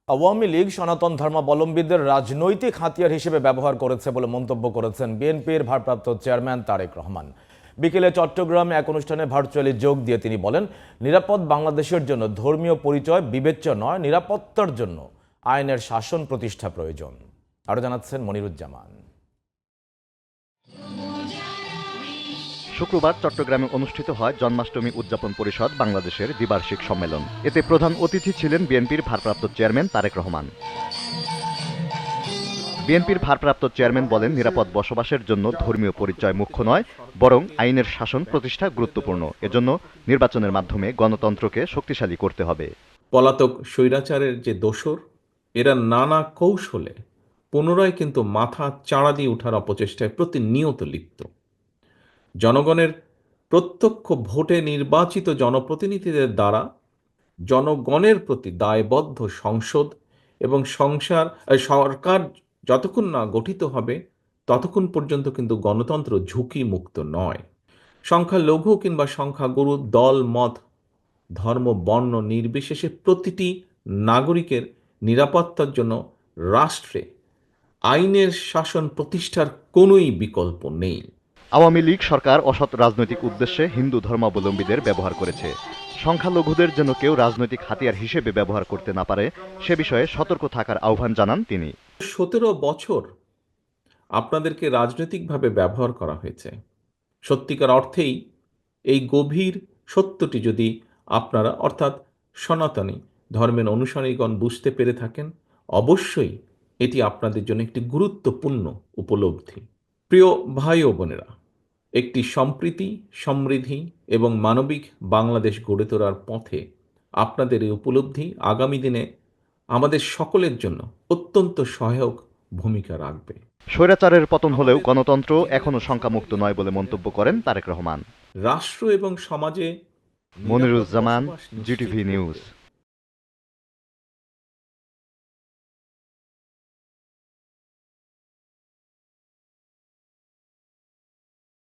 আওয়ামী লীগ সনাতন ধর্মাবলম্বীদের রাজনৈতিক হাতিয়ার হিসেবে ব্যবহার করেছে বলে মন্তব্য করেছেন বিএনপির ভারপ্রাপ্ত চেয়ারম্যান তারেক রহমান। বিকেলে চট্টগ্রামে এক অনুষ্ঠানে ভার্চুয়ালি যোগ দিয়ে তিনি বলেন, নিরাপদ বাংলাদেশের জন্য ধর্মীয় পরিচয় বিবেচ্য নয়, নিরাপত্তার জন্য আইনের শাসন প্রতিষ্ঠা প্রয়োজন। আরও জানাচ্ছেন মনিরুজ্জামান। শুক্রবার চট্টগ্রামে অনুষ্ঠিত হয় জন্মাষ্টমী উদযাপন পরিষদ বাংলাদেশের দ্বিবার্ষিক সম্মেলন। এতে প্রধান অতিথি ছিলেন বিএনপির ভারপ্রাপ্ত চেয়ারম্যান তারেক রহমান। বিএনপির ভারপ্রাপ্ত চেয়ারম্যান বলেন, নিরাপদ বসবাসের জন্য ধর্মীয় পরিচয় মুখ্য নয়, বরং আইনের শাসন প্রতিষ্ঠা গুরুত্বপূর্ণ। এজন্য নির্বাচনের মাধ্যমে গণতন্ত্রকে শক্তিশালী করতে হবে। পলাতক স্বৈরাচারের যে দোসর, এরা নানা কৌশলে পুনরায় কিন্তু মাথা চাড়া দিয়ে ওঠার অপচেষ্টায় প্রতিনিয়ত লিপ্ত। জনগণের প্রত্যক্ষ ভোটে নির্বাচিত জনপ্রতিনিধিদের দ্বারা জনগণের প্রতি দায়বদ্ধ সংসদ এবং সরকার যতক্ষণ না গঠিত হবে ততক্ষণ পর্যন্ত কিন্তু গণতন্ত্র ঝুঁকি মুক্ত নয়। সংখ্যালঘু কিংবা সংখ্যাগুরু, দল মত, ধর্ম, বর্ণ নির্বিশেষে প্রতিটি নাগরিকের নিরাপত্তার জন্য রাষ্ট্রে আইনের শাসন প্রতিষ্ঠার কোনোই বিকল্প নেই। আওয়ামী লীগ সরকার অসৎ রাজনৈতিক উদ্দেশ্যে হিন্দু ধর্মাবলম্বীদের ব্যবহার করেছে। সংখ্যালঘুদের যেন কেউ রাজনৈতিক হাতিয়ার হিসেবে ব্যবহার করতে না পারে, সে বিষয়ে সতর্ক থাকার আহ্বান জানান তিনি। 17 বছর আপনাদেরকে রাজনৈতিকভাবে ব্যবহার করা হয়েছে। সত্যিকার অর্থেই এই গভীর সত্যটি যদি আপনারা অর্থাৎ সনাতনী ধর্মের অনুসারীগণ বুঝতে পেরে থাকেন, অবশ্যই এটি আপনাদের জন্য একটি গুরুত্বপূর্ণ উপলব্ধি। প্রিয় ভাই ও বোনেরা, একটি সম্প্রীতি, সমৃদ্ধি এবং মানবিক বাংলাদেশ গড়ে তোলার পথে আপনাদের এই উপলব্ধি আগামী দিনে আমাদের সকলের জন্য অত্যন্ত সহায়ক ভূমিকা রাখবে। স্বৈরাচারের পতন হলেও গণতন্ত্র এখনো শঙ্কামুক্ত নয় বলে মন্তব্য করেন তারেক রহমান। রাষ্ট্র এবং সমাজে মনিরুজ্জামান, জিটিভি নিউজ।